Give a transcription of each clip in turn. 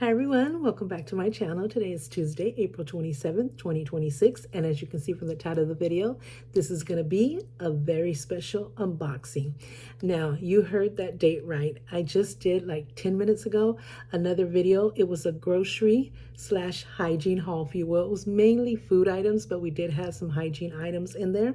Hi everyone, welcome back to my channel. Today is Tuesday, April 27th, 2026, and as you can see from the title of the video, this is going to be a very special unboxing. Now, you heard that date right. I just did like 10 minutes ago another video. It was a grocery slash hygiene haul, if you will. It was mainly food items, but we did have some hygiene items in there.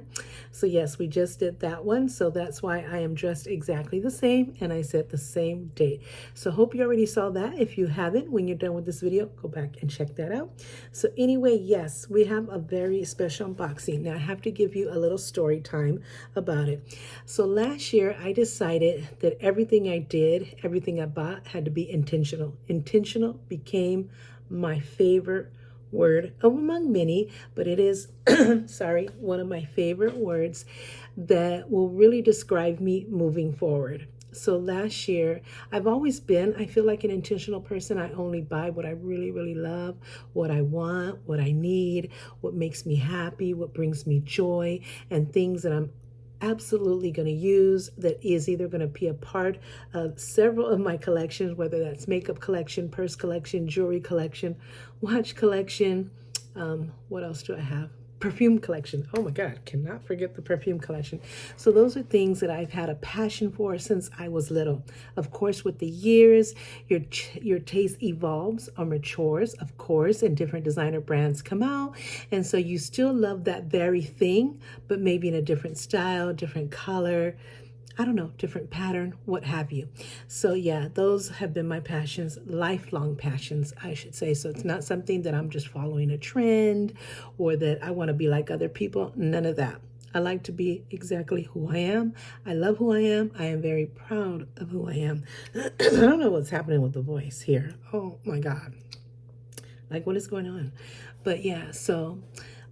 So yes, we just did that one. So that's why I am dressed exactly the same and I said the same date. So hope you already saw that. If you haven't, when you're done with this video, go back and check that out. So anyway, yes, we have a very special unboxing. Now I have to give you a little story time about it. So last year I decided that everything I did, everything I bought had to be intentional. Intentional became my favorite word among many, but it is, sorry, one of my favorite words that will really describe me moving forward. So last year, I've always been, I feel like an intentional person. I only buy what I really, really love, what I want, what I need, what makes me happy, what brings me joy, and things that I'm absolutely going to use that is either going to be a part of several of my collections, whether that's makeup collection, purse collection, jewelry collection, watch collection. What else do I have? Perfume collection. Oh my God, cannot forget the perfume collection. So those are things that I've had a passion for since I was little. Of course, with the years, your taste evolves or matures, of course, and different designer brands come out. And so you still love that very thing, but maybe in a different style, different color, I don't know, different pattern, what have you. So yeah, those have been my passions, lifelong passions, I should say. So it's not something that I'm just following a trend or that I want to be like other people. None of that. I like to be exactly who I am. I love who I am. I am very proud of who I am. I don't know what's happening with the voice here. Oh my God. Like, what is going on? But yeah,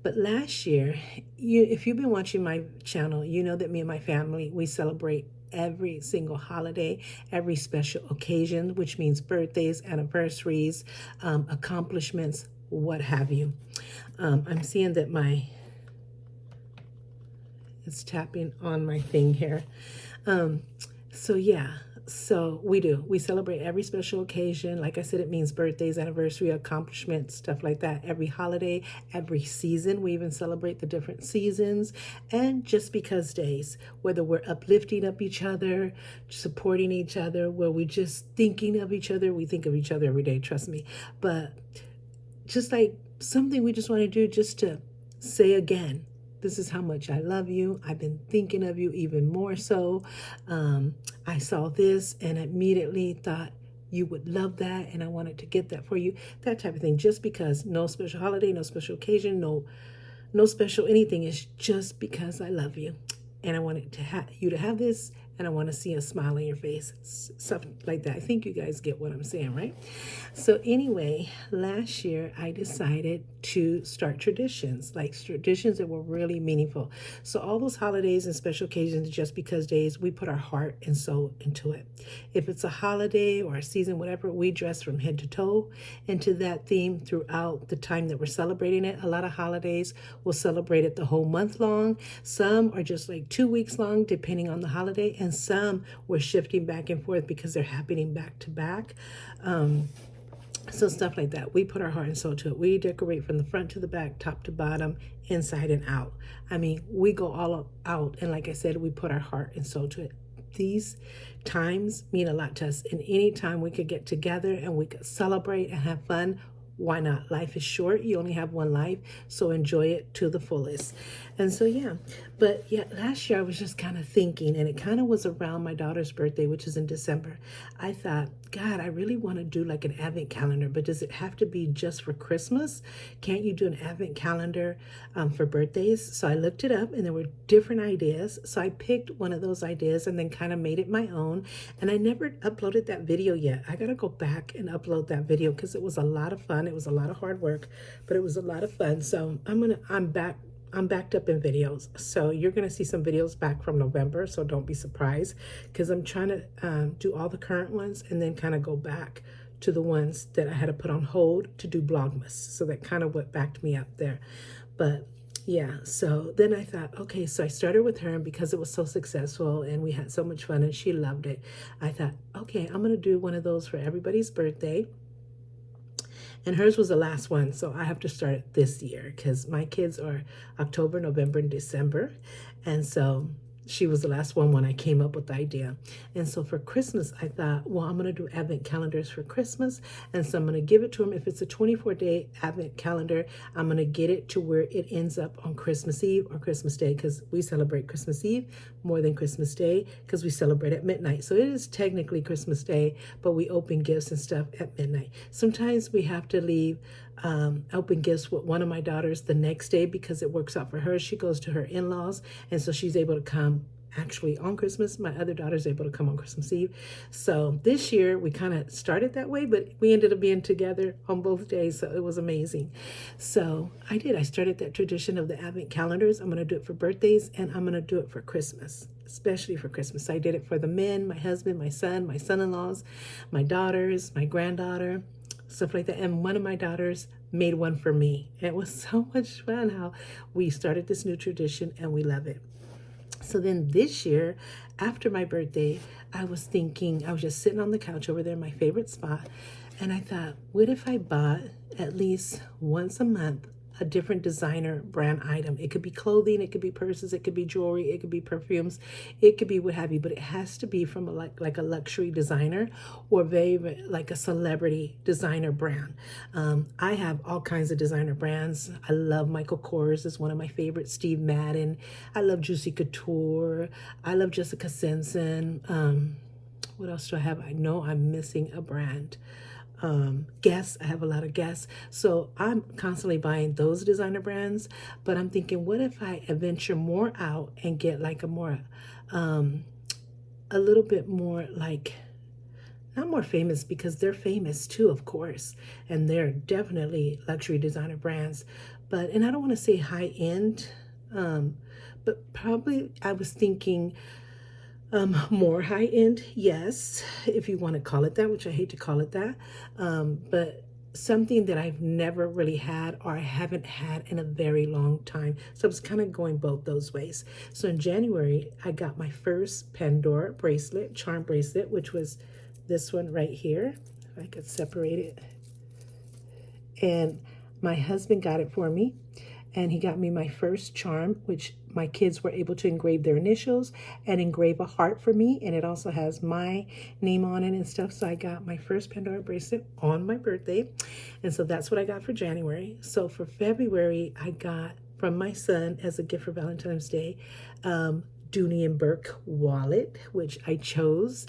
but last year, if you've been watching my channel, you know that me and my family, we celebrate every single holiday, every special occasion, which means birthdays, anniversaries, accomplishments, what have you. I'm seeing that it's tapping on my thing here. So yeah, so we celebrate every special occasion. Like I said, it means birthdays, anniversary, accomplishments, stuff like that. Every holiday, every season, we even celebrate the different seasons, and just because days, whether we're uplifting up each other, supporting each other, where we just thinking of each other. We think of each other every day, trust me, but just like something we just want to do just to say again, this is how much I love you. I've been thinking of you even more so. I saw this and immediately thought you would love that, and I wanted to get that for you. That type of thing. Just because, no special holiday, no special occasion, no special anything. It's just because I love you, and I wanted to you to have this, and I want to see a smile on your face, stuff like that. I think you guys get what I'm saying, right? So anyway, last year I decided to start traditions, like traditions that were really meaningful. So all those holidays and special occasions, just because days, we put our heart and soul into it. If it's a holiday or a season, whatever, we dress from head to toe into that theme throughout the time that we're celebrating it. A lot of holidays will celebrate it the whole month long. Some are just like 2 weeks long, depending on the holiday. And some we're shifting back and forth because they're happening back to back. So stuff like that. We put our heart and soul to it. We decorate from the front to the back, top to bottom, inside and out. I mean, we go all out. And like I said, we put our heart and soul to it. These times mean a lot to us. And any time we could get together and we could celebrate and have fun, why not? Life is short. You only have one life, so enjoy it to the fullest. And so, yeah. But yeah, last year I was just kind of thinking, and it kind of was around my daughter's birthday, which is in December. I thought, God, I really want to do like an advent calendar, but does it have to be just for Christmas? Can't you do an advent calendar for birthdays? So I looked it up, and there were different ideas. So I picked one of those ideas and then kind of made it my own. And I never uploaded that video yet. I got to go back and upload that video because it was a lot of fun. It was a lot of hard work, but it was a lot of fun. So I'm backed up in videos. So you're going to see some videos back from November. So don't be surprised, because I'm trying to do all the current ones and then kind of go back to the ones that I had to put on hold to do Vlogmas. So that kind of what backed me up there. But yeah, so then I thought, okay, so I started with her, and because it was so successful and we had so much fun and she loved it, I thought, okay, I'm going to do one of those for everybody's birthday. And hers was the last one, so I have to start it this year because my kids are October, November, and December. And so she was the last one when I came up with the idea. And so for Christmas, I thought, well, I'm going to do advent calendars for Christmas. And so I'm going to give it to them. If it's a 24-day advent calendar, I'm going to get it to where it ends up on Christmas Eve or Christmas Day, because we celebrate Christmas Eve more than Christmas Day because we celebrate at midnight. So it is technically Christmas Day, but we open gifts and stuff at midnight. Sometimes we have to leave open gifts with one of my daughters the next day because it works out for her. She goes to her in-laws, and so she's able to come actually on Christmas. My other daughter's able to come on Christmas Eve. So this year we kind of started that way, but we ended up being together on both days, so it was amazing. So I started that tradition of the advent calendars. I'm going to do it for birthdays, and I'm going to do it for Christmas, especially for Christmas. I did it for the men, my husband, my son, my son-in-laws, my daughters, my granddaughter, stuff like that. And one of my daughters made one for me. It was so much fun how we started this new tradition, and we love it. So then this year, after my birthday, I was just sitting on the couch over there, my favorite spot, and I thought, what if I bought at least once a month a different designer brand item? It could be clothing, it could be purses, it could be jewelry, it could be perfumes, it could be what have you, but it has to be from like a luxury designer or very like a celebrity designer brand. I have all kinds of designer brands. I love Michael Kors is one of my favorites. Steve Madden. I love Juicy Couture. I love Jessica Simpson. What else do I have? I know I'm missing a brand. Guess. I have a lot of Guess. So I'm constantly buying those designer brands, but I'm thinking, what if I venture more out and get like a little bit more like, not more famous, because they're famous too, of course, and they're definitely luxury designer brands, and I don't want to say high end, but probably I was thinking more high end, yes, if you want to call it that, which I hate to call it that, but something that I've never really had or I haven't had in a very long time. So I was kind of going both those ways. So in January, I got my first Pandora bracelet, charm bracelet, which was this one right here. If I could separate it. And my husband got it for me. And he got me my first charm, which my kids were able to engrave their initials and engrave a heart for me. And it also has my name on it and stuff. So I got my first Pandora bracelet on my birthday. And so that's what I got for January. So for February, I got from my son as a gift for Valentine's Day, Dooney and Burke wallet, which I chose.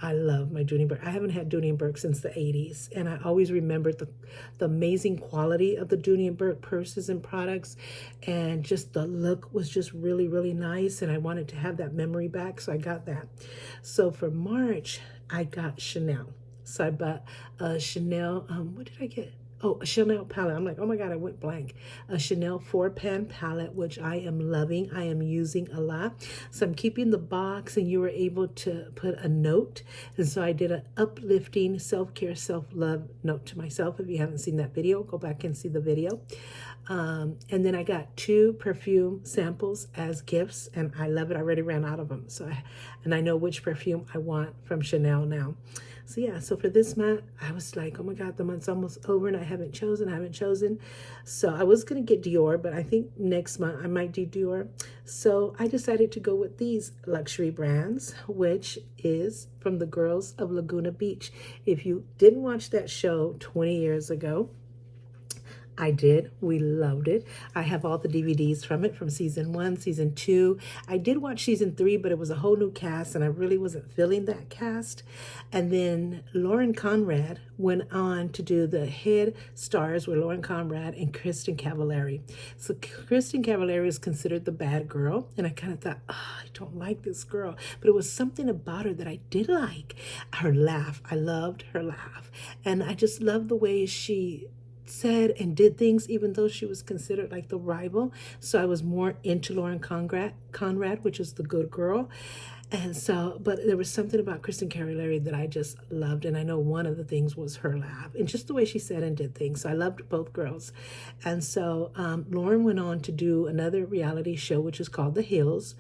I love my Dooney Burke. I haven't had Dooney and Burke since the 80s, and I always remembered the amazing quality of the Dooney and Burke purses and products, and just the look was just really, really nice, and I wanted to have that memory back, so I got that. So for March, I got Chanel. So I bought a Chanel, what did I get? Oh, a Chanel palette. I'm like, oh my God, I went blank. A Chanel 4-pan palette, which I am loving. I am using a lot. So I'm keeping the box, and you were able to put a note. And so I did an uplifting self-care, self-love note to myself. If you haven't seen that video, go back and see the video. And then I got 2 perfume samples as gifts, and I love it. I already ran out of them. And I know which perfume I want from Chanel now. So yeah, so for this month, I was like, oh my God, the month's almost over and I haven't chosen. So I was going to get Dior, but I think next month I might do Dior. So I decided to go with these luxury brands, which is from the girls of Laguna Beach. If you didn't watch that show 20 years ago, I did. We loved it. I have all the DVDs from it, from season 1, season 2. I did watch season 3, but it was a whole new cast, and I really wasn't feeling that cast. And then Lauren Conrad went on to do the head stars with Lauren Conrad and Kristen Cavallari. So Kristen Cavallari is considered the bad girl, and I kind of thought, oh, I don't like this girl. But it was something about her that I did like. Her laugh. I loved her laugh. And I just loved the way she said and did things, even though she was considered like the rival. So I was more into Lauren Conrad, which is the good girl. And so, but there was something about Kristen Cavallari that I just loved. And I know one of the things was her laugh and just the way she said and did things. So I loved both girls. And so Lauren went on to do another reality show, which is called The Hills,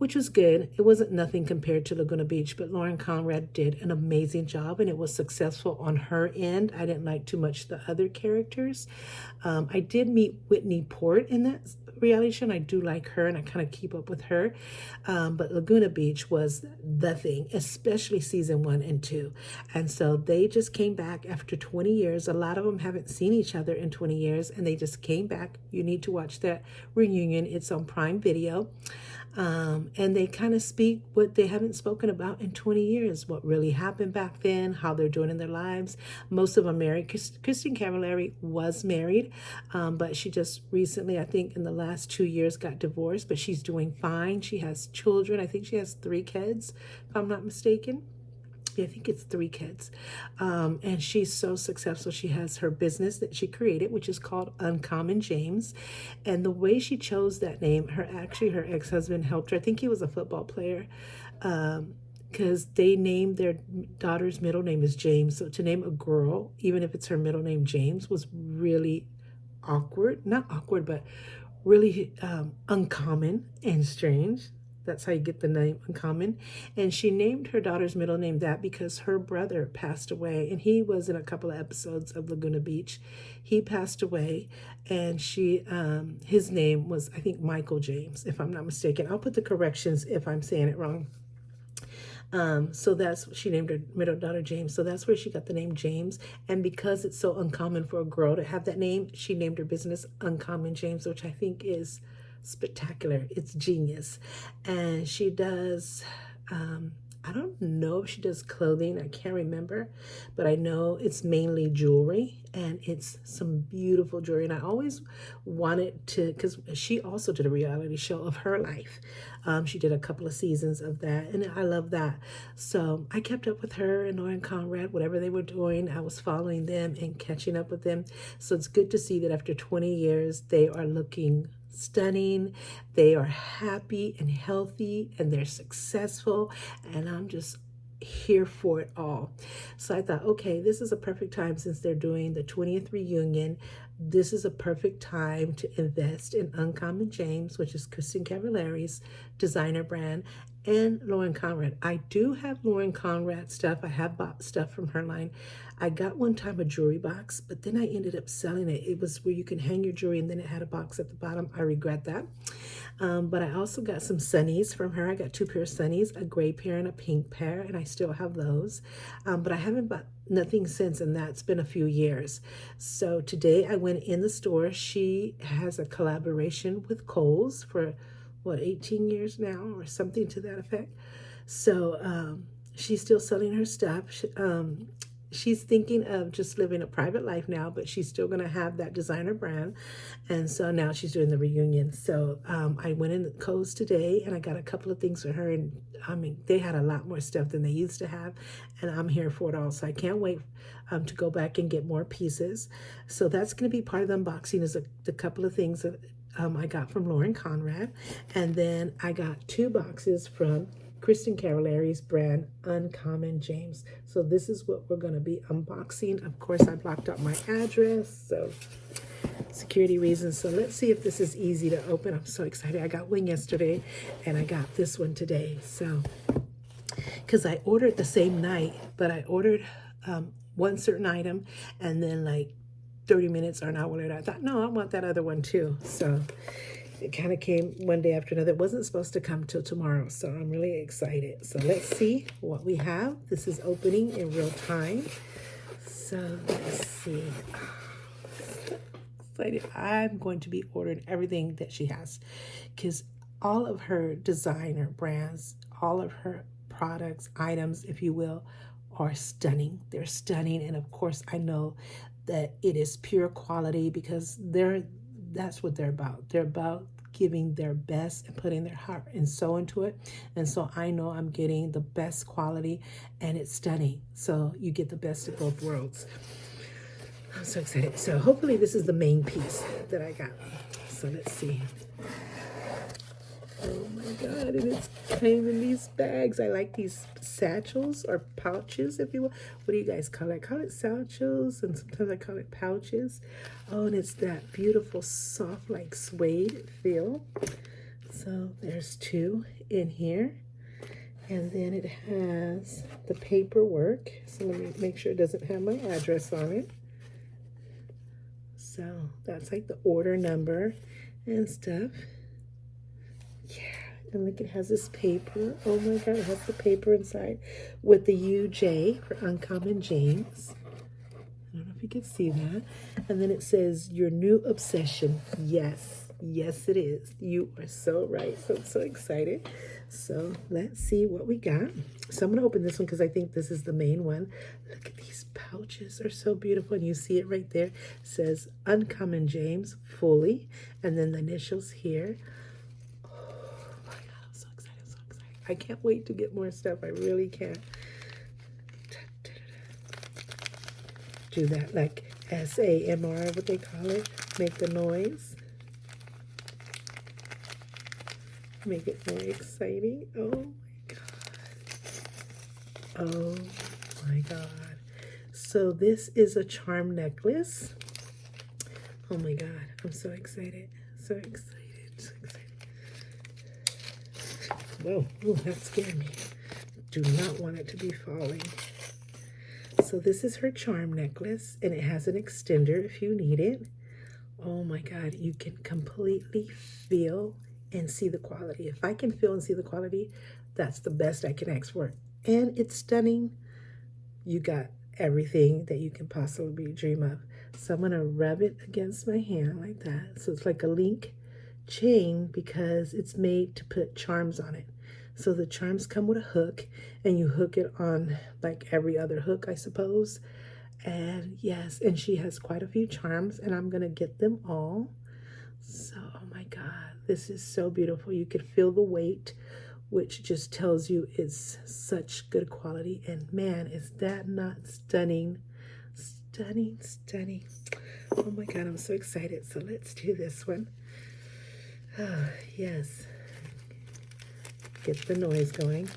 which was good. It wasn't nothing compared to Laguna Beach, but Lauren Conrad did an amazing job, and it was successful on her end. I didn't like too much the other characters. I did meet Whitney Port in that reality show, and I do like her, and I kind of keep up with her. But Laguna Beach was the thing, especially season 1 and 2. And so they just came back after 20 years. A lot of them haven't seen each other in 20 years, and they just came back. You need to watch that reunion. It's on Prime Video. And they kind of speak what they haven't spoken about in 20 years, what really happened back then, how they're doing in their lives. Most of them married. Kristen Cavallari was married, but she just recently, I think in the last 2 years, got divorced, but she's doing fine. She has children. I think she has 3 kids, if I'm not mistaken. I think it's 3 kids. And she's so successful. She has her business that she created, which is called Uncommon James. And the way she chose that name, her ex-husband helped her. I think he was a football player. Because they named their daughter's middle name is James. So to name a girl, even if it's her middle name James, was really awkward. Not awkward, but really uncommon and strange. That's how you get the name Uncommon. And she named her daughter's middle name that because her brother passed away, and he was in a couple of episodes of Laguna Beach. He passed away, and his name was, I think, Michael James, if I'm not mistaken. I'll put the corrections if I'm saying it wrong. So she named her middle daughter James. So that's where she got the name James. And because it's so uncommon for a girl to have that name, she named her business Uncommon James, which I think is spectacular. It's genius. And she does, I don't know if she does clothing. I can't remember, but I know it's mainly jewelry, and it's some beautiful jewelry. And I always wanted to, because she also did a reality show of her life. She did a couple of seasons of that, and I love that. So I kept up with her and Lauren Conrad, whatever they were doing. I was following them and catching up with them. So it's good to see that after 20 years, they are looking stunning, they are happy and healthy, and they're successful, and I'm just here for it all. So I thought, okay, this is a perfect time, since they're doing the 20th reunion. This is a perfect time to invest in Uncommon James, which is Kristen Cavallari's designer brand, and Lauren Conrad. I do have Lauren Conrad stuff. I have bought stuff from her line. I got one time a jewelry box, but then I ended up selling it. It was where you can hang your jewelry, and then it had a box at the bottom. I regret that. But I also got some sunnies from her. I got 2 pairs of sunnies, a gray pair and a pink pair, and I still have those. But I haven't bought nothing since, and that's been a few years. So today I went in the store. She has a collaboration with Kohl's for 18 years now, or something to that effect. So she's still selling her stuff. She's thinking of just living a private life now, but she's still going to have that designer brand. And so now she's doing the reunion. So I went in the Kohl's today, and I got a couple of things for her. And I mean, they had a lot more stuff than they used to have, and I'm here for it all. So I can't wait to go back and get more pieces. So that's going to be part of the unboxing, is the couple of things that I got from Lauren Conrad. And then I got 2 boxes from Kristen Cavallari's brand, Uncommon James. So this is what we're going to be unboxing. Of course, I blocked out my address, so security reasons. So let's see if this is easy to open. I'm so excited. I got one yesterday, and I got this one today. So, because I ordered the same night, but I ordered one certain item, and then like 30 minutes or an hour later, I thought, no, I want that other one too. So it kind of came one day after another. It wasn't supposed to come till tomorrow, so I'm really excited. So let's see what we have. This is opening in real time. So let's see. Excited. I'm going to be ordering everything that she has, because all of her designer brands, all of her products, items, if you will, are stunning. They're stunning, and of course, I know that it is pure quality, because that's what they're about. They're about giving their best and putting their heart and soul into it. And so I know I'm getting the best quality, and it's stunning. So you get the best of both worlds. I'm so excited. So hopefully this is the main piece that I got. So let's see. Oh my God, and it's came in these bags. I like these satchels or pouches, if you will. What do you guys call it? I call it satchels, and sometimes I call it pouches. Oh, and it's that beautiful soft, like suede feel. So there's 2 in here. And then it has the paperwork. So let me make sure it doesn't have my address on it. So that's like the order number and stuff. Yeah, and look, it has this paper. Oh my God, it has the paper inside with the UJ for Uncommon James. I don't know if you can see that. And then it says, your new obsession. Yes, yes it is. You are so right. So I'm so excited. So let's see what we got. So I'm going to open this one because I think this is the main one. Look at these pouches. They're so beautiful. And you see it right there. It says Uncommon James fully. And then the initials here. Oh my God, I'm so excited. I'm so excited. I can't wait to get more stuff. I really can't. Do that like SAMR, what they call it. Make the noise. Make it more exciting. Oh my God. Oh my God. So this is a charm necklace. Oh my God. I'm so excited. So excited. So excited. Whoa. Oh, that scared me. Do not want it to be falling. So this is her charm necklace, and it has an extender if you need it. Oh my God. You can completely feel and see the quality. If I can feel and see the quality, that's the best I can ask for. And it's stunning. You got everything that you can possibly dream of. So I'm going to rub it against my hand like that. So it's like a link chain because it's made to put charms on it. So the charms come with a hook, and you hook it on like every other hook, I suppose. And yes, and she has quite a few charms, and I'm going to get them all. So, oh my God, this is so beautiful. You could feel the weight, which just tells you it's such good quality. And man, is that not stunning? Stunning, stunning. Oh my God, I'm so excited. So let's do this one. Oh, yes. Get the noise going.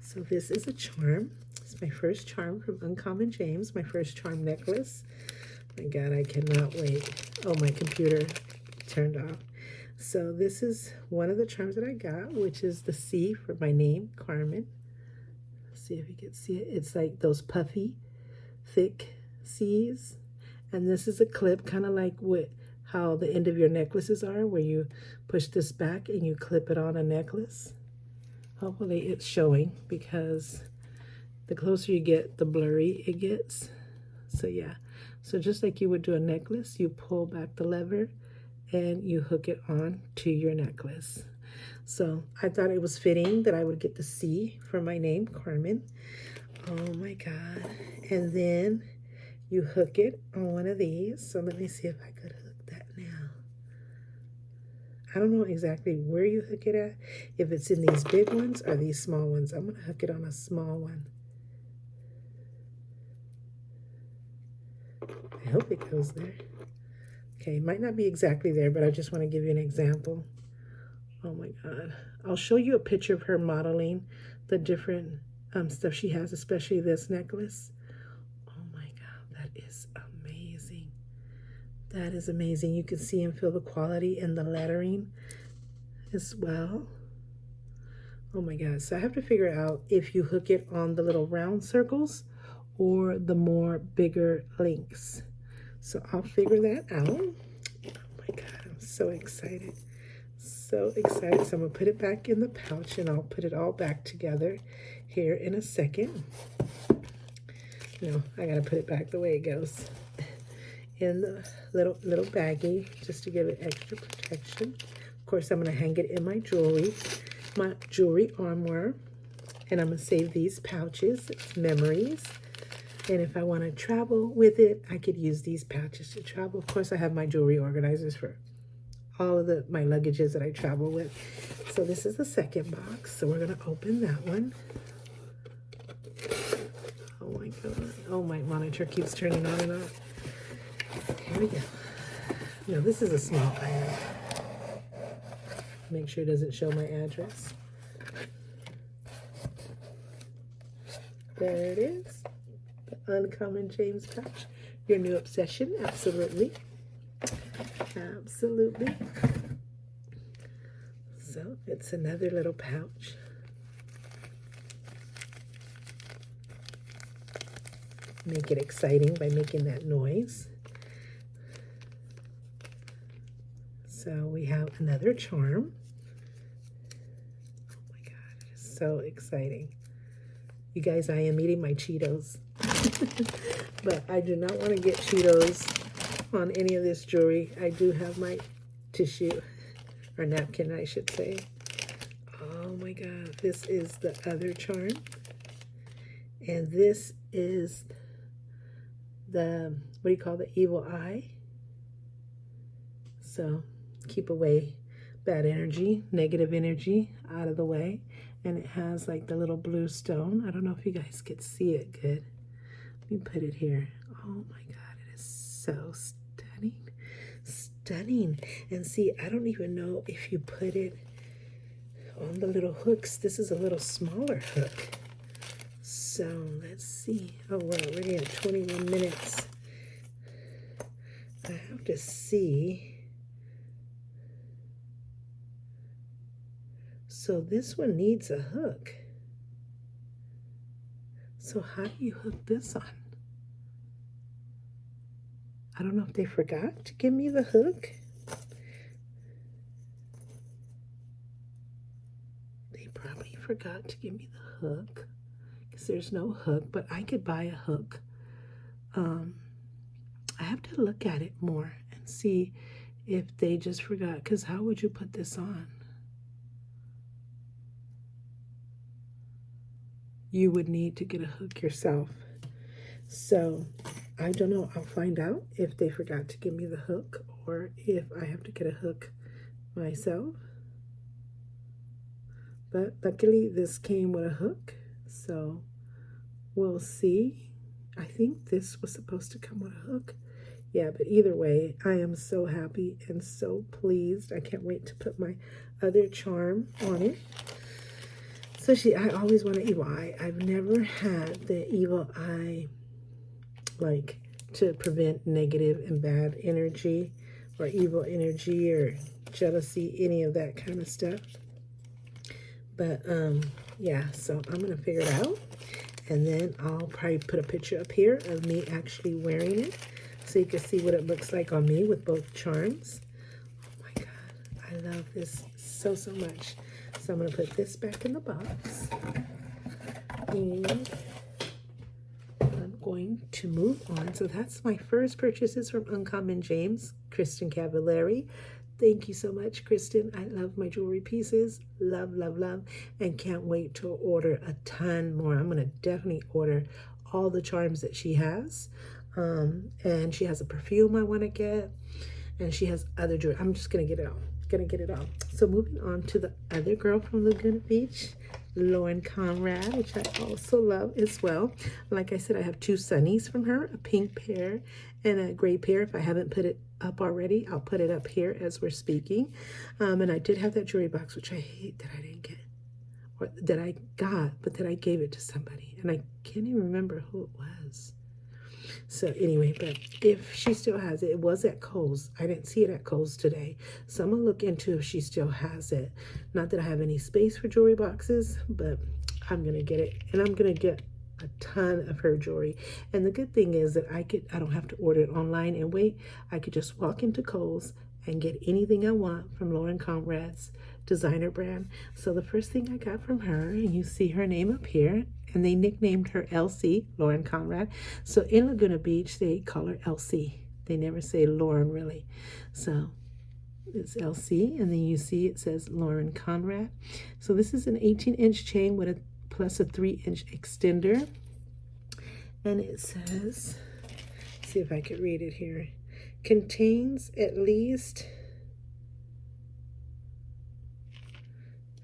So this is a charm. It's my first charm from Uncommon James, my first charm necklace. My God, I cannot wait. Oh, my computer turned off. So this is one of the charms that I got, which is the C for my name, Carmen. Let's see if you can see it. It's like those puffy, thick C's. And this is a clip, kind of like what how the end of your necklaces are, where you push this back and you clip it on a necklace. Hopefully it's showing, because the closer you get, the blurry it gets. So yeah. So just like you would do a necklace, you pull back the lever and you hook it on to your necklace. So I thought it was fitting that I would get the C for my name, Carmen. Oh my God. And then you hook it on one of these. So let me see if I could hook that now. I don't know exactly where you hook it at, if it's in these big ones or these small ones. I'm going to hook it on a small one. I hope it goes there. Okay, it might not be exactly there, but I just want to give you an example. Oh my God. I'll show you a picture of her modeling the different stuff she has, especially this necklace. Oh my God, that is amazing. That is amazing. You can see and feel the quality and the lettering as well. Oh my God. So I have to figure out if you hook it on the little round circles or the more bigger links. So I'll figure that out. Oh my God, I'm so excited. So excited. So I'm going to put it back in the pouch, and I'll put it all back together here in a second. No, I got to put it back the way it goes. In the little baggie, just to give it extra protection. Of course, I'm going to hang it in my jewelry armoire. And I'm going to save these pouches. It's memories. And if I want to travel with it, I could use these pouches to travel. Of course, I have my jewelry organizers for all of my luggages that I travel with. So this is the second box. So we're going to open that one. Oh my God. Oh, my monitor keeps turning on and off. Here we go. No, this is a small item. Make sure it doesn't show my address. There it is. The Uncommon James pouch. Your new obsession, absolutely. Absolutely. So it's another little pouch. Make it exciting by making that noise. So we have another charm. Oh my God, it is so exciting. You guys, I am eating my Cheetos. But I do not want to get Cheetos on any of this jewelry. I do have my tissue, or napkin, I should say. Oh my God, this is the other charm. And this is the, what do you call the evil eye? So keep away bad energy, negative energy out of the way. And it has like the little blue stone. I don't know if you guys could see it good. Let me put it here. Oh my God, it is so stunning. Stunning. And see, I don't even know if you put it on the little hooks. This is a little smaller hook. So let's see. Oh, we're already at 21 minutes. I have to see. So this one needs a hook. So how do you hook this on? I don't know if they forgot to give me the hook. They probably forgot to give me the hook because there's no hook, but I could buy a hook. I have to look at it more and see if they just forgot, because how would you put this on? You would need to get a hook yourself. So I don't know. I'll find out if they forgot to give me the hook or if I have to get a hook myself. But luckily this came with a hook, so we'll see. I think this was supposed to come with a hook. Yeah, but either way, I am so happy and so pleased. I can't wait to put my other charm on it. So I always want an evil eye. I've never had the evil eye, like to prevent negative and bad energy or evil energy or jealousy, any of that kind of stuff. But yeah, so I'm gonna figure it out, and then I'll probably put a picture up here of me actually wearing it so you can see what it looks like on me with both charms. Oh my God, I love this so much. So I'm going to put this back in the box, and I'm going to move on. So that's my first purchases from Uncommon James, Kristen Cavallari. Thank you so much, Kristen. I love my jewelry pieces. Love, love, love. And can't wait to order a ton more. I'm going to definitely order all the charms that she has. And she has a perfume I want to get. And she has other jewelry. I'm just going to get it all. So moving on to the other girl from Laguna Beach, Lauren Conrad, which I also love as well. Like I said, I have two sunnies from her, a pink pair and a gray pair. If I haven't put it up already, I'll put it up here as we're speaking. And I did have that jewelry box, which I hate that I didn't get, or that I got, but that I gave it to somebody. And I can't even remember who it was. So anyway, but if she still has it, it was at Kohl's. I didn't see it at Kohl's today. So I'm going to look into if she still has it. Not that I have any space for jewelry boxes, but I'm going to get it. And I'm going to get a ton of her jewelry. And the good thing is that I don't have to order it online and wait. I could just walk into Kohl's and get anything I want from Lauren Conrad's designer brand. So the first thing I got from her, and you see her name up here, and they nicknamed her LC, Lauren Conrad. So in Laguna Beach, they call her LC. They never say Lauren, really. So it's LC, and then you see it says Lauren Conrad. So this is an 18-inch chain with a plus a 3-inch extender. And it says, let's see if I could read it here, contains at least,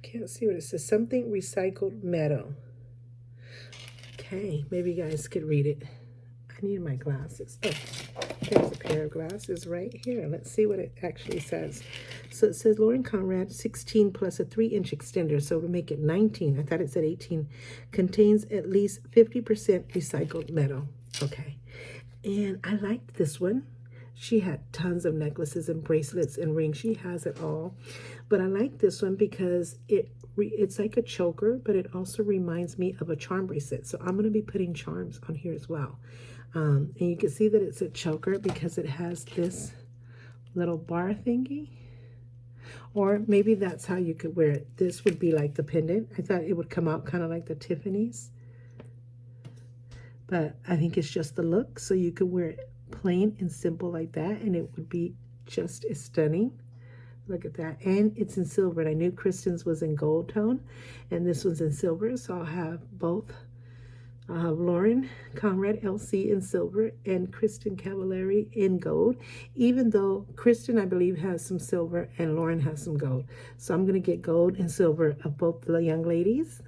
can't see what it says, something recycled metal. Okay, maybe you guys could read it. I need my glasses. Oh, there's a pair of glasses right here. Let's see what it actually says. So it says Lauren Conrad 16 plus a 3-inch extender, so to make it 19. I thought it said 18. Contains at least 50% recycled metal. Okay, and I liked this one. she had tons of necklaces and bracelets and rings. She has it all. But I like this one because it's like a choker, but it also reminds me of a charm bracelet. So I'm going to be putting charms on here as well. And you can see that it's a choker because it has this little bar thingy. Or maybe that's how you could wear it. This would be like the pendant. I thought it would come out kind of like the Tiffany's. But I think it's just the look. So you could wear it plain and simple like that, and it would be just as stunning. Look at that. And it's in silver. And I knew Kristen's was in gold tone, and this one's in silver. So I'll have both. I'll have Lauren Conrad LC in silver and Kristen Cavallari in gold, even though Kristen, I believe, has some silver and Lauren has some gold. So I'm going to get gold and silver of both the young ladies.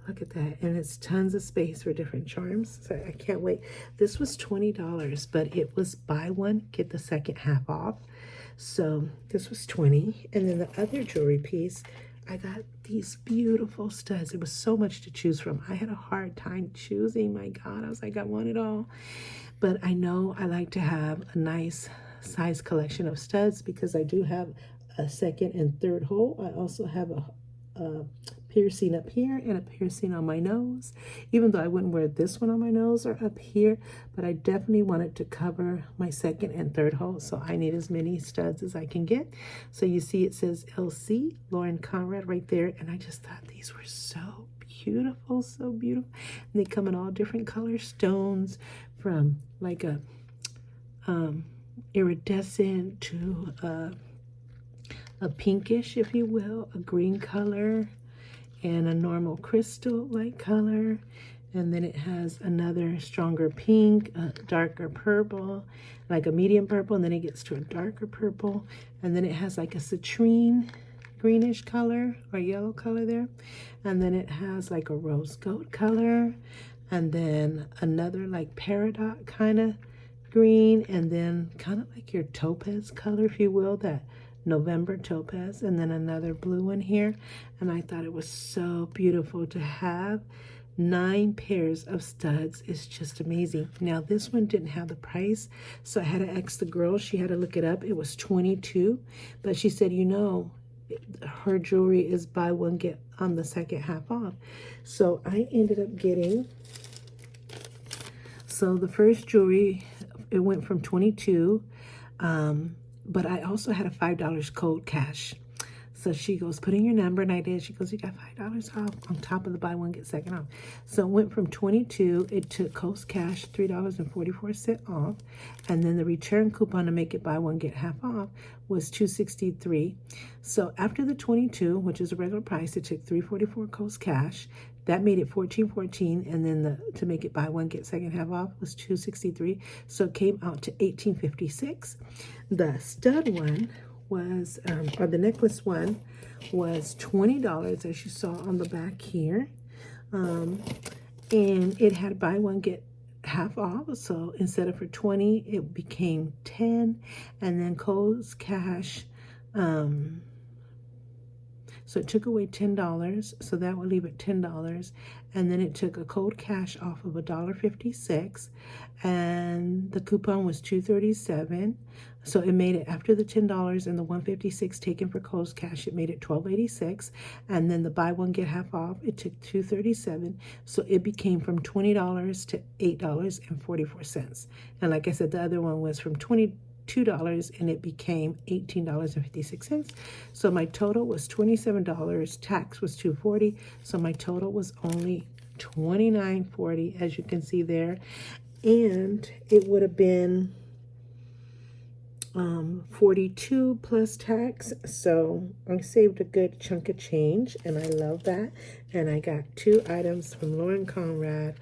Look at that. And it's tons of space for different charms. So I can't wait. This was $20, but it was buy one, get the second half off. So this was $20. And then the other jewelry piece, I got these beautiful studs. There was so much to choose from. I had a hard time choosing. My God, I was like, I want it all. But I know I like to have a nice size collection of studs because I do have a second and third hole. I also have a piercing up here and a piercing on my nose, even though I wouldn't wear this one on my nose or up here, but I definitely wanted to cover my second and third hole, so I need as many studs as I can get. So you see it says LC Lauren Conrad right there, and I just thought these were so beautiful, so beautiful. And they come in all different color stones, from like a iridescent to a pinkish, if you will, a green color, and a normal crystal-like color. And then it has another stronger pink, a darker purple, like a medium purple, and then it gets to a darker purple. And then it has like a citrine greenish color or yellow color there. And then it has like a rose gold color, and then another like peridot kind of green, and then kind of like your topaz color, if you will, that November topaz, and then another blue one here. And I thought it was so beautiful to have 9 pairs of studs. It's just amazing. Now this one didn't have the price, so I had to ask the girl. She had to look it up. It was $22, but she said, you know, her jewelry is buy one get on the second half off. So I ended up getting, so the first jewelry, it went from 22, but I also had a $5 code cash. So she goes, put in your number, and I did. She goes, you got $5 off on top of the buy one, get second off. So it went from 22, it took Coast Cash $3.44 off, and then the return coupon to make it buy one, get half off was $2.63. So after the 22, which is a regular price, it took $3.44 Coast Cash. That made it $14.14, and then to make it buy one, get second half off was $2.63. So it came out to $18.56. The stud one was, or the necklace one was $20, as you saw on the back here. And it had buy one, get half off. So instead of for 20, it became 10. And then Coast Cash, so it took away $10, so that would leave it $10. And then it took a code cash off of $1.56, and the coupon was $2.37. So it made it, after the $10 and the $1.56 taken for Coast Cash, it made it $12.86. And then the buy one get half off, it took $2.37. So it became from $20 to $8.44. And like I said, the other one was from $22 and it became $18.56. So my total was $27. Tax was $2.40. So my total was only $29.40, as you can see there. And it would have been $42 plus tax. So I saved a good chunk of change, and I love that. And I got 2 items from Lauren Conrad,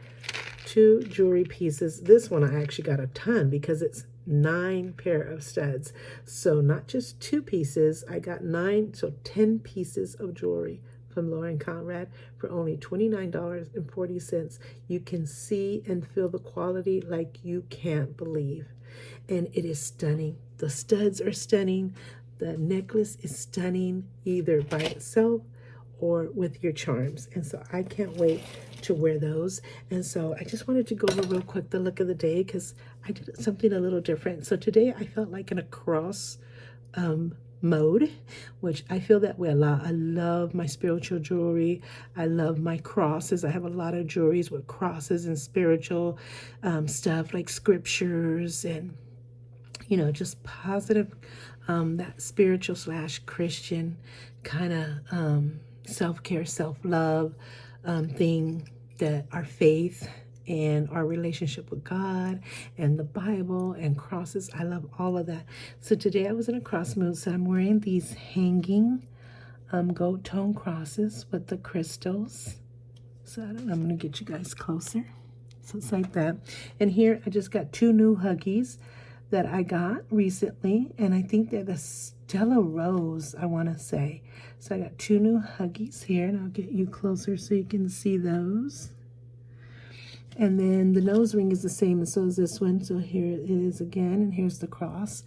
2 jewelry pieces. This one I actually got a ton because it's 9 pair of studs. So not just 2 pieces, I got 9, so 10 pieces of jewelry from Lauren Conrad for only $29.40. You can see and feel the quality like you can't believe. And it is stunning. The studs are stunning. The necklace is stunning, either by itself or with your charms. And so I can't wait to wear those. And so I just wanted to go over real quick the look of the day because I did something a little different. So today I felt like in a cross mode, which I feel that way a lot. I love my spiritual jewelry. I love my crosses. I have a lot of jewelries with crosses and spiritual stuff like scriptures and, you know, just positive, that spiritual / Christian kind of self-care, self-love thing, that our faith and our relationship with God and the Bible and crosses. I love all of that. So today I was in a cross mood, so I'm wearing these hanging gold tone crosses with the crystals. So I don't know, I'm going to get you guys closer. So it's like that. And here I just got 2 new Huggies that I got recently, and I think they're the Stella Rose, I want to say. So I got 2 new Huggies here, and I'll get you closer so you can see those. And then the nose ring is the same, and so is this one. So here it is again, and here's the cross.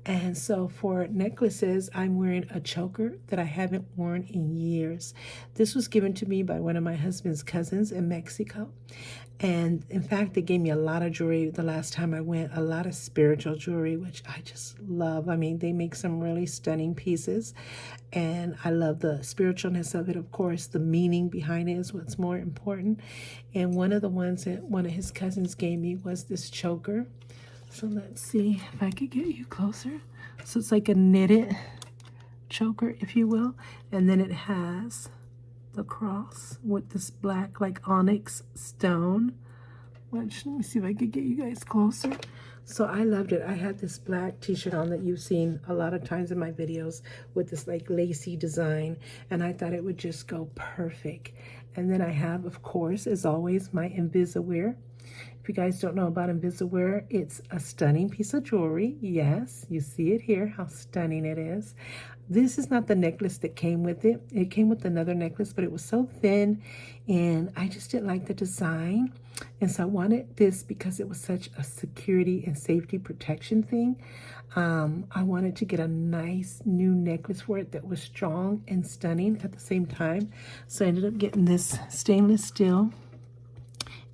And so for necklaces, I'm wearing a choker that I haven't worn in years. This was given to me by one of my husband's cousins in Mexico. And in fact, they gave me a lot of jewelry the last time I went, a lot of spiritual jewelry, which I just love. I mean, they make some really stunning pieces, and I love the spiritualness of it. Of course, the meaning behind it is what's more important. And one of the ones that one of his cousins gave me was this choker. So let's see if I could get you closer. So it's like a knitted choker, if you will, and then it has the cross with this black like onyx stone. Which, let me see if I could get you guys closer. So I loved it. I had this black t-shirt on that you've seen a lot of times in my videos with this like lacy design, and I thought it would just go perfect. And then I have, of course, as always, my Invisiwear. If you guys don't know about Invisiwear, it's a stunning piece of jewelry. Yes, you see it here, how stunning it is. This is not the necklace that came with it. It came with another necklace, but it was so thin, and I just didn't like the design. And so I wanted this because it was such a security and safety protection thing. I wanted to get a nice new necklace for it that was strong and stunning at the same time. So I ended up getting this stainless steel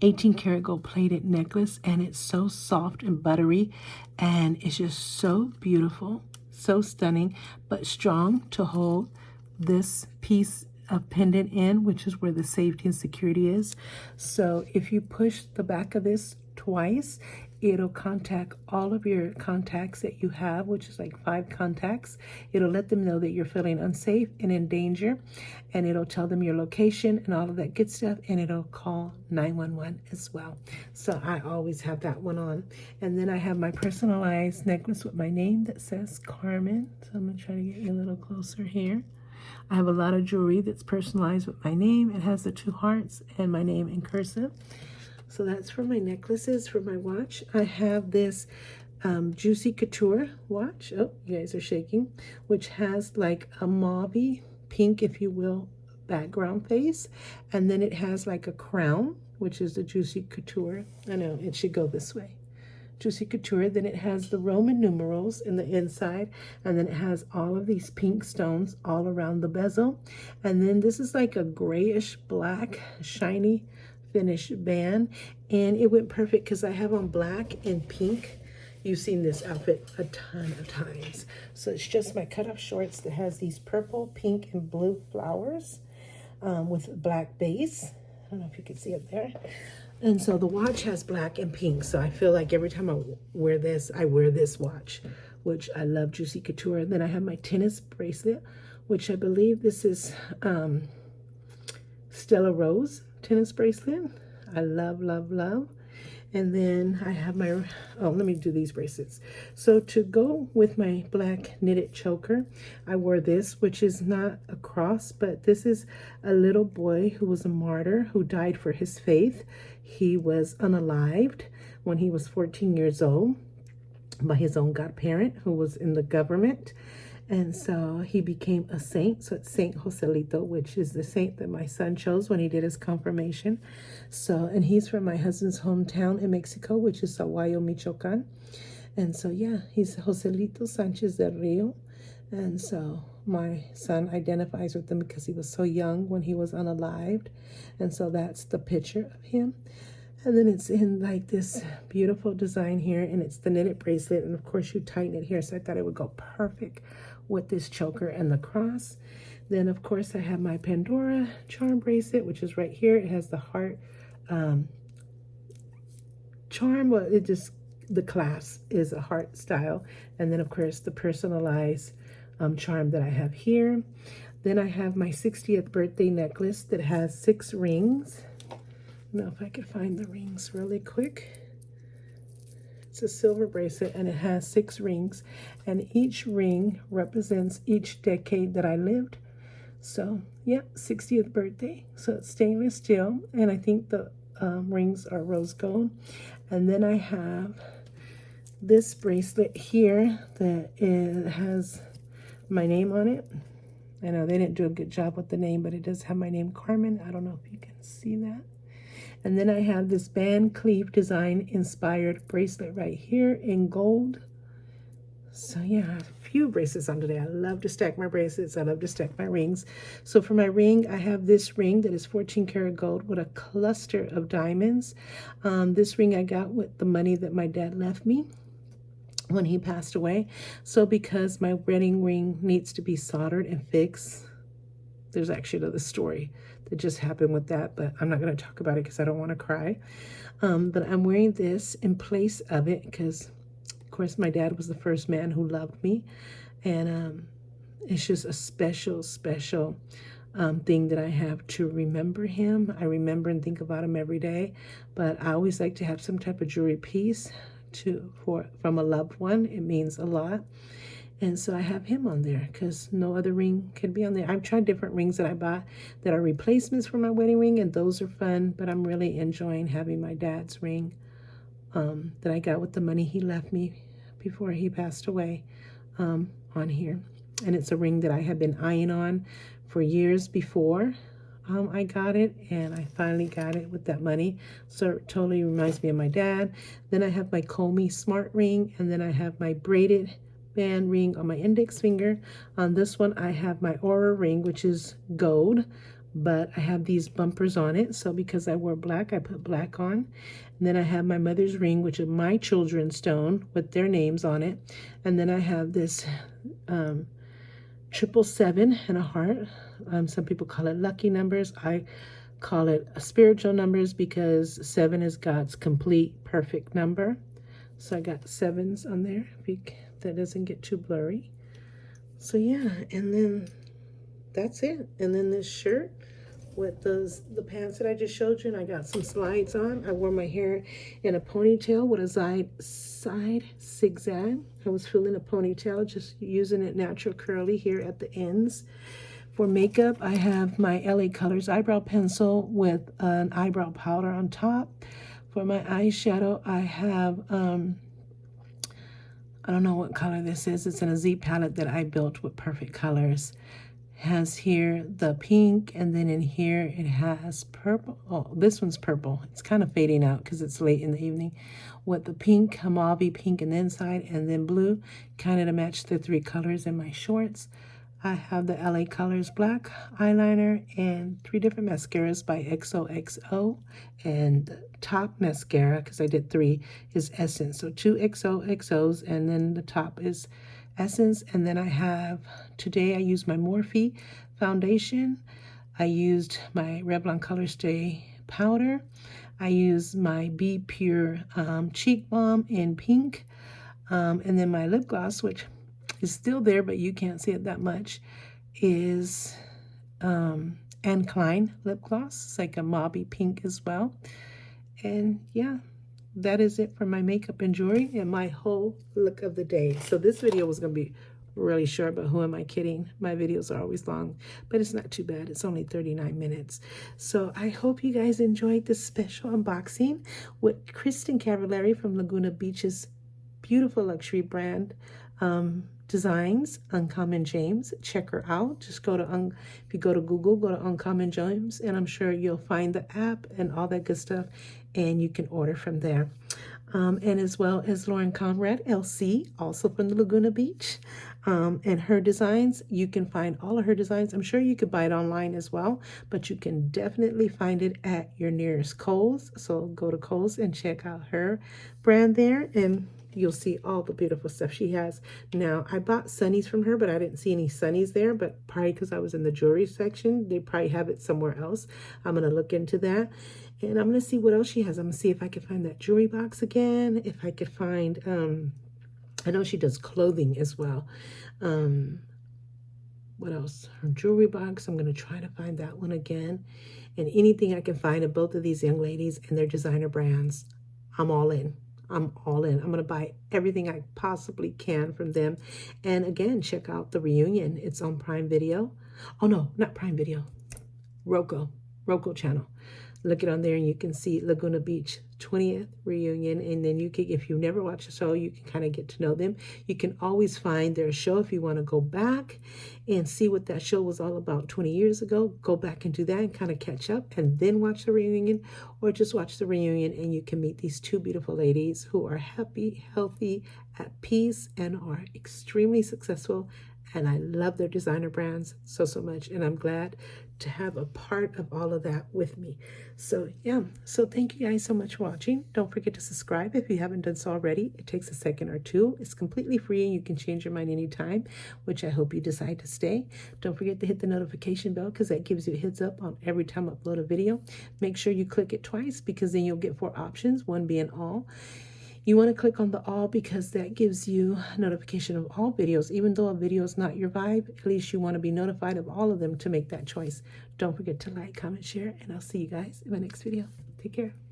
18 karat gold plated necklace, and it's so soft and buttery, and it's just so beautiful, so stunning, but strong to hold this piece of pendant in, which is where the safety and security is. So if you push the back of this twice, it'll contact all of your contacts that you have, which is like 5 contacts. It'll let them know that you're feeling unsafe and in danger, and it'll tell them your location and all of that good stuff, and it'll call 911 as well. So I always have that one on. And then I have my personalized necklace with my name that says Carmen. So I'm gonna try to get you a little closer here. I have a lot of jewelry that's personalized with my name. It has the 2 hearts and my name in cursive. So that's for my necklaces. For my watch, I have this Juicy Couture watch. Oh, you guys are shaking. Which has like a mauve pink, if you will, background face. And then it has like a crown, which is the Juicy Couture. I know, it should go this way. Juicy Couture. Then it has the Roman numerals in the inside, and then it has all of these pink stones all around the bezel. And then this is like a grayish black shiny finish band, and it went perfect because I have on black and pink. You've seen this outfit a ton of times. So it's just my cutoff shorts that has these purple, pink, and blue flowers with black base. I don't know if you can see it there. And so the watch has black and pink. So I feel like every time I wear this watch, which I love Juicy Couture. And then I have my tennis bracelet, which I believe this is Stella Rose tennis bracelet. I love, love, love. And then I have my, oh, let me do these bracelets. So to go with my black knitted choker, I wore this, which is not a cross, but this is a little boy who was a martyr who died for his faith. He was unalived when he was 14 years old by his own godparent who was in the government. And so he became a saint. So it's Saint Joselito, which is the saint that my son chose when he did his confirmation. So, and he's from my husband's hometown in Mexico, which is Sahuayo, Michoacan. And so, yeah, he's Joselito Sanchez del Rio. And so my son identifies with them because he was so young when he was unalived. And so that's the picture of him. And then it's in like this beautiful design here, and it's the knitted bracelet. And of course you tighten it here. So I thought it would go perfect with this choker and the cross. Then of course I have my Pandora charm bracelet, which is right here. It has the heart charm, but it just, the clasp is a heart style. And then of course the personalized charm that I have here. Then I have my 60th birthday necklace that has 6 rings. Now if I could find the rings really quick. It's a silver bracelet and it has 6 rings, and each ring represents each decade that I lived. So yeah, 60th birthday. So it's stainless steel, and I think the rings are rose gold. And then I have this bracelet here that has my name on it. I know they didn't do a good job with the name, but it does have my name, Carmen. I don't know if you can see that. And then I have this Van Cleef design inspired bracelet right here in gold. So yeah, I have a few bracelets on today. I love to stack my bracelets. I love to stack my rings. So for my ring, I have this ring that is 14 karat gold with a cluster of diamonds. This ring I got with the money that my dad left me when he passed away. So because my wedding ring needs to be soldered and fixed, there's actually another story that just happened with that, but I'm not going to talk about it because I don't want to cry. But I'm wearing this in place of it because, of course, my dad was the first man who loved me. And it's just a special, special thing that I have to remember him. I remember and think about him every day. But I always like to have some type of jewelry piece from a loved one. It means a lot. And so I have him on there because no other ring can be on there. I've tried different rings that I bought that are replacements for my wedding ring, and those are fun, but I'm really enjoying having my dad's ring that I got with the money he left me before he passed away on here. And it's a ring that I have been eyeing on for years before I got it, and I finally got it with that money. So it totally reminds me of my dad. Then I have my Comey Smart ring, and then I have my braided band ring on my index finger. On this one I have my Aura ring, which is gold, but I have these bumpers on it. So because I wore black, I put black on. And then I have my mother's ring, which is my children's stone with their names on it. And then I have this 777 and a heart. Some people call it lucky numbers. I call it spiritual numbers because 7 is God's complete perfect number. So I got 7s on there, if that doesn't get too blurry. So yeah, and then that's it. And then this shirt with the pants that I just showed you, and I got some slides on. I wore my hair in a ponytail with a side zigzag. I was filling a ponytail, just using it natural curly here at the ends. For makeup, I have my LA Colors eyebrow pencil with an eyebrow powder on top. For my eyeshadow, I have, I don't know what color this is. It's in a Z palette that I built with Perfect Colors. It has here the pink, and then in here it has purple. Oh, this one's purple. It's kind of fading out because it's late in the evening. With the pink, mauve pink in the inside, and then blue, kind of to match the 3 colors in my shorts. I have the LA Colors black eyeliner and 3 different mascaras by XOXO, and the top mascara, because I did 3, is Essence. So 2 XOXOs, and then the top is Essence. And then I have, today I used my Morphe foundation. I used my Revlon Color Stay powder. I used my Be Pure cheek balm in pink. And then my lip gloss, which is still there, but you can't see it that much, is Anne Klein lip gloss. It's like a mauve pink as well. And yeah, that is it for my makeup and jewelry and my whole look of the day. So this video was going to be really short, but who am I kidding? My videos are always long, but it's not too bad. It's only 39 minutes. So I hope you guys enjoyed this special unboxing with Kristen Cavallari from Laguna Beach's beautiful luxury brand designs, Uncommon James. Check her out. Just go to, if you go to Google, go to Uncommon James, and I'm sure you'll find the app and all that good stuff, and you can order from there. And as well as Lauren Conrad, LC, also from the Laguna Beach. And her designs, you can find all of her designs. I'm sure you could buy it online as well, but you can definitely find it at your nearest Kohl's. So go to Kohl's and check out her brand there, and you'll see all the beautiful stuff she has. Now, I bought sunnies from her, but I didn't see any sunnies there, but probably because I was in the jewelry section. They probably have it somewhere else. I'm going to look into that, and I'm going to see what else she has. I'm going to see if I can find that jewelry box again, if I could find, I know she does clothing as well. What else? Her jewelry box. I'm going to try to find that one again. And anything I can find of both of these young ladies and their designer brands, I'm all in. I'm all in. I'm going to buy everything I possibly can from them. And again, check out the reunion. It's on Prime Video. Oh, no, not Prime Video. Roku channel. Look it on there and you can see Laguna Beach 20th reunion. And then you can, if you've never watched the show, you can kind of get to know them. You can always find their show if you want to go back and see what that show was all about 20 years ago. Go back and do that and kind of catch up and then watch the reunion, or just watch the reunion and you can meet these two beautiful ladies who are happy, healthy, at peace, and are extremely successful. And I love their designer brands so much. And I'm glad to have a part of all of that with me. So yeah, so thank you guys so much for watching. Don't forget to subscribe if you haven't done so already. It takes a second or two. It's completely free and you can change your mind anytime, which I hope you decide to stay. Don't forget to hit the notification bell because that gives you a heads up on every time I upload a video. Make sure you click it twice because then you'll get 4 options, one being all. You want to click on the all because that gives you notification of all videos. Even though a video is not your vibe, at least you want to be notified of all of them to make that choice. Don't forget to like, comment, share, and I'll see you guys in my next video. Take care.